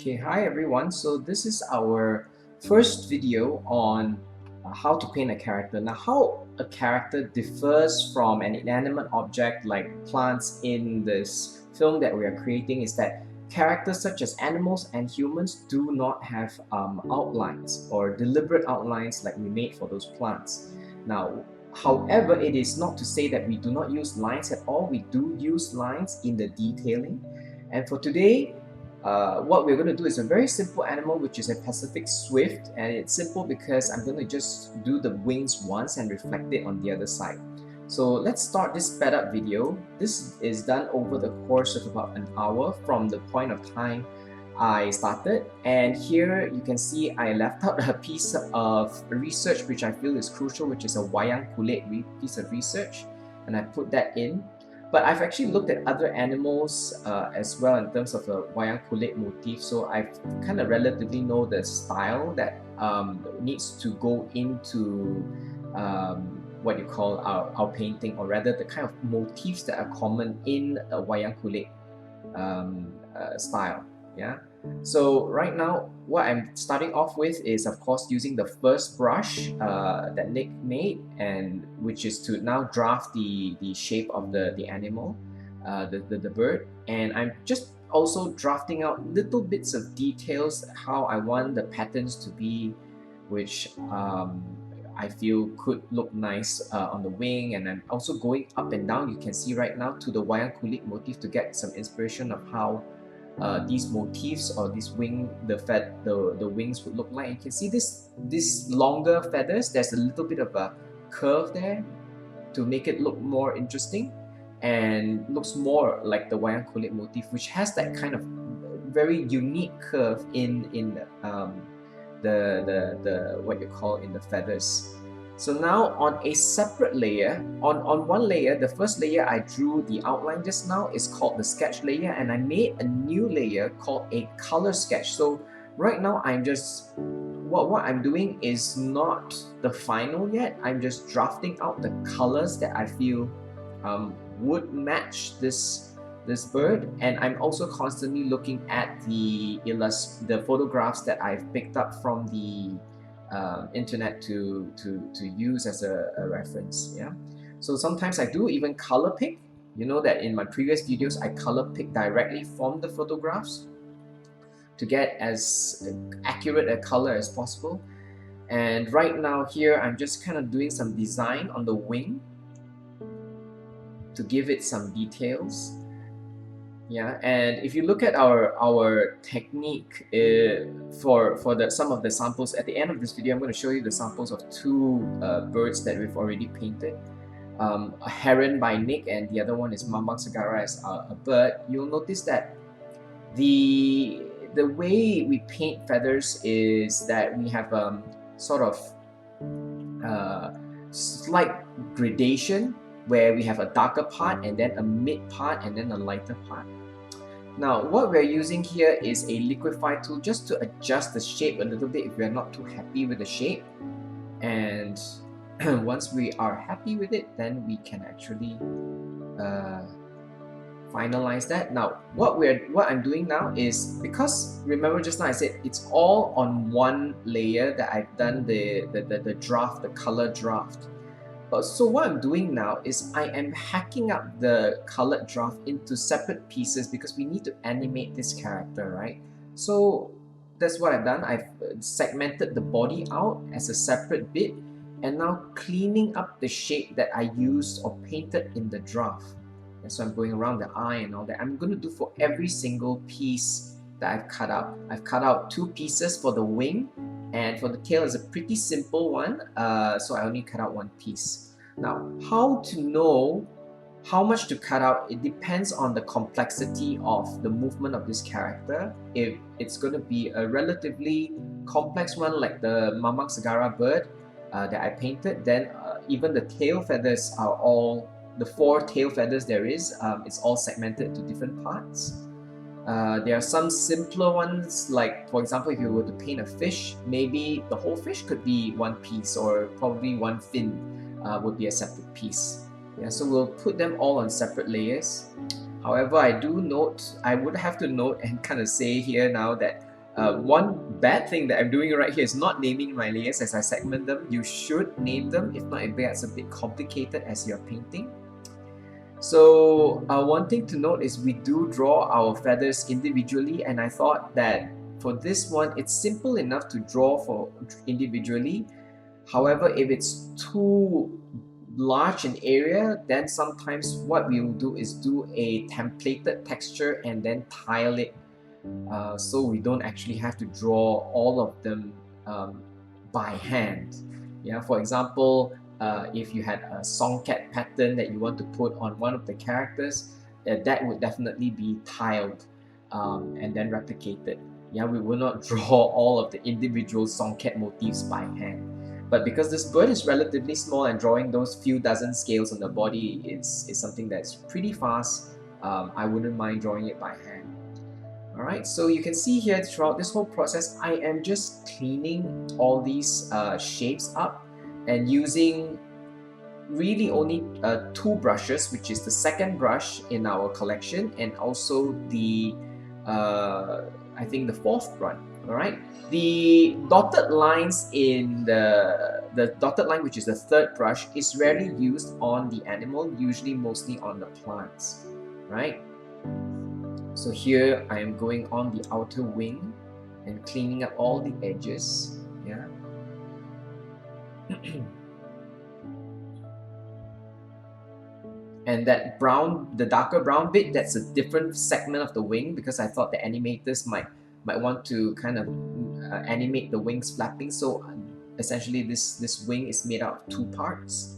Okay, hi everyone. So this is our first video on how to paint a character. Now, how a character differs from an inanimate object like plants in this film that we are creating is that characters such as animals and humans do not have outlines or deliberate outlines like we made for those plants. Now, however, it is not to say that we do not use lines at all. We do use lines in the detailing. And for today, what we're going to do is a very simple animal, which is a Pacific Swift, and it's simple because I'm going to just do the wings once and reflect it on the other side. So let's start this sped up video. This is done over the course of about an hour from the point of time I started, and here you can see I left out a piece of research which I feel is crucial, which is a wayang kulit piece of research, and I put that in. But I've actually looked at other animals as well in terms of the wayang kulit motif, so I kind of relatively know the style that needs to go into what you call our painting, or rather the kind of motifs that are common in a wayang kulit style. Yeah. So right now, what I'm starting off with is, of course, using the first brush that Nick made, and which is to now draft the shape of the animal, the bird, and I'm just also drafting out little bits of details how I want the patterns to be, which I feel could look nice on the wing, and I'm also going up and down. You can see right now to the wayang kulit motif to get some inspiration of how these motifs or this wing, the wings would look like. You can see this longer feathers. There's a little bit of a curve there to make it look more interesting, and looks more like the wayang kulit motif, which has that kind of very unique curve in the what you call in the feathers. So now on a separate layer, on one layer, the first layer I drew the outline just now is called the sketch layer, and I made a new layer called a color sketch. So right now I'm just, what I'm doing is not the final yet. I'm just drafting out the colors that I feel would match this bird, and I'm also constantly looking at the photographs that I've picked up from the internet to use as a reference. Yeah. So sometimes I do even color pick. You know that in my previous videos I color pick directly from the photographs to get as accurate a color as possible. And right now here I'm just kind of doing some design on the wing to give it some details. Yeah, and if you look at our technique for some of the samples at the end of this video, I'm going to show you the samples of two birds that we've already painted. A heron by Nick, and the other one is Mamang Sagara as a bird. You'll notice that the way we paint feathers is that we have sort of slight gradation, where we have a darker part and then a mid part and then a lighter part. Now what we're using here is a liquify tool just to adjust the shape a little bit if we're not too happy with the shape, and once we are happy with it, then we can actually finalize that. Now what I'm doing now is, because remember just now I said it's all on one layer that I've done the draft, the color draft. So what I'm doing now is I am hacking up the colored draft into separate pieces because we need to animate this character, right? So that's what I've done. I've segmented the body out as a separate bit, and now cleaning up the shape that I used or painted in the draft. And so I'm going around the eye and all that. I'm going to do for every single piece that I've cut out. I've cut out 2 pieces for the wing, and for the tail is a pretty simple one, so I only cut out 1 piece. Now, how to know how much to cut out, it depends on the complexity of the movement of this character. If it's going to be a relatively complex one like the Mamang Sagara bird that I painted, then even the tail feathers are all, the 4 tail feathers there is, it's all segmented to different parts. There are some simpler ones, like for example if you were to paint a fish, maybe the whole fish could be 1 piece, or probably 1 fin would be a separate piece. Yeah, so we'll put them all on separate layers. However, I would have to note and kind of say here now that One bad thing that I'm doing right here is not naming my layers as I segment them. You should name them, if not it gets a bit complicated as you're painting. So one thing to note is we do draw our feathers individually, and I thought that for this one it's simple enough to draw for individually. However, if it's too large in area, then sometimes what we will do is do a templated texture and then tile it, so we don't actually have to draw all of them by hand. Yeah, for example, if you had a songcat pattern that you want to put on one of the characters, that would definitely be tiled and then replicated. Yeah, we will not draw all of the individual songcat motifs by hand. But because this bird is relatively small and drawing those few dozen scales on the body is something that's pretty fast, I wouldn't mind drawing it by hand. Alright, so you can see here throughout this whole process, I am just cleaning all these shapes up and using really only two brushes, which is the second brush in our collection and also the, I think the fourth one. Alright, the dotted lines in the dotted line, which is the third brush, is rarely used on the animal, usually mostly on the plants, right? So here I am going on the outer wing and cleaning up all the edges. Yeah. And that brown, the darker brown bit, that's a different segment of the wing because I thought the animators might want to kind of animate the wings flapping. So essentially this wing is made out of two parts.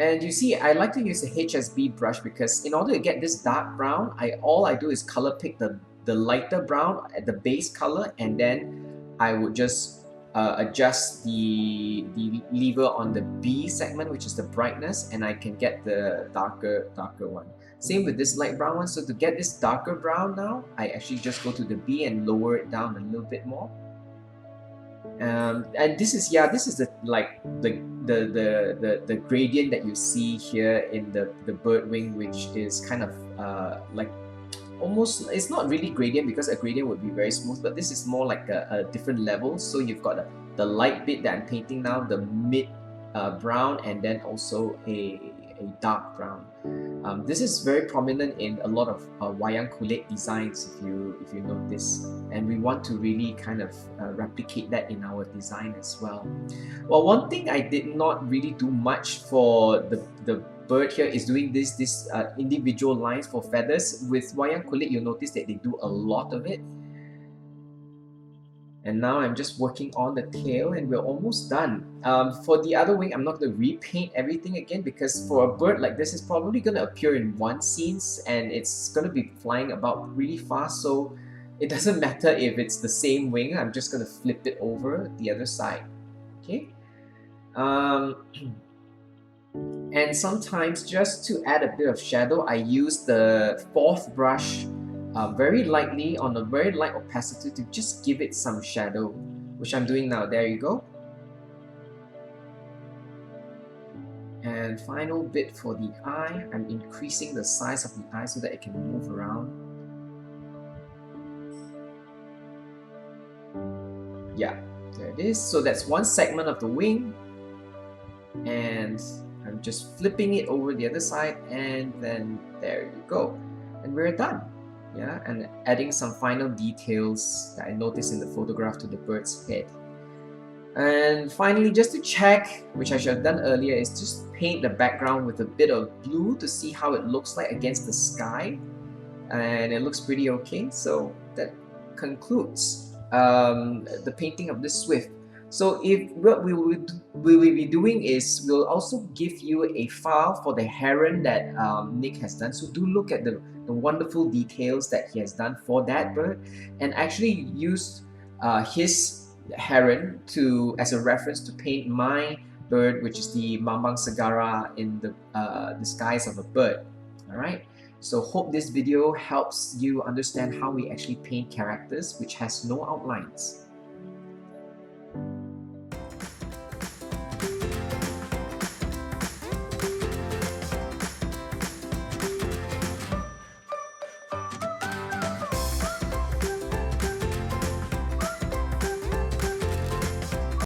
And you see, I like to use a HSB brush because in order to get this dark brown, all I do is color pick the lighter brown at the base color, and then I would just adjust the lever on the B segment, which is the brightness, and I can get the darker one. Same with this light brown one. So to get this darker brown now, I actually just go to the B and lower it down a little bit more. And this is the the gradient that you see here in the bird wing, which is kind of like almost, it's not really gradient because a gradient would be very smooth, but this is more like a different level. So you've got the light bit that I'm painting now, the mid brown, and then also a dark brown. This is very prominent in a lot of wayang kulit designs, if you notice, and we want to really kind of replicate that in our design as well. Well, one thing I did not really do much for the bird here is doing this individual lines for feathers. With wayang kulit, you'll notice that they do a lot of it. And now I'm just working on the tail and we're almost done. For the other wing, I'm not going to repaint everything again because for a bird like this, it's probably going to appear in one scene and it's going to be flying about really fast. So it doesn't matter if it's the same wing. I'm just going to flip it over the other side. Okay. And sometimes just to add a bit of shadow, I use the fourth brush very lightly on a very light opacity to just give it some shadow, which I'm doing now. There you go. And final bit for the eye, I'm increasing the size of the eye so that it can move around. Yeah, there it is. So that's one segment of the wing, and I'm just flipping it over the other side, and then there you go, and we're done. Yeah, and adding some final details that I noticed in the photograph to the bird's head. And finally, just to check, which I should have done earlier, is just paint the background with a bit of blue to see how it looks like against the sky, and it looks pretty okay. So that concludes the painting of this swift. So what we will be doing is we'll also give you a file for the heron that Nick has done. So do look at the wonderful details that he has done for that bird, and actually use his heron as a reference to paint my bird, which is the Mambang Segara in the disguise of a bird. Alright, so hope this video helps you understand how we actually paint characters which has no outlines.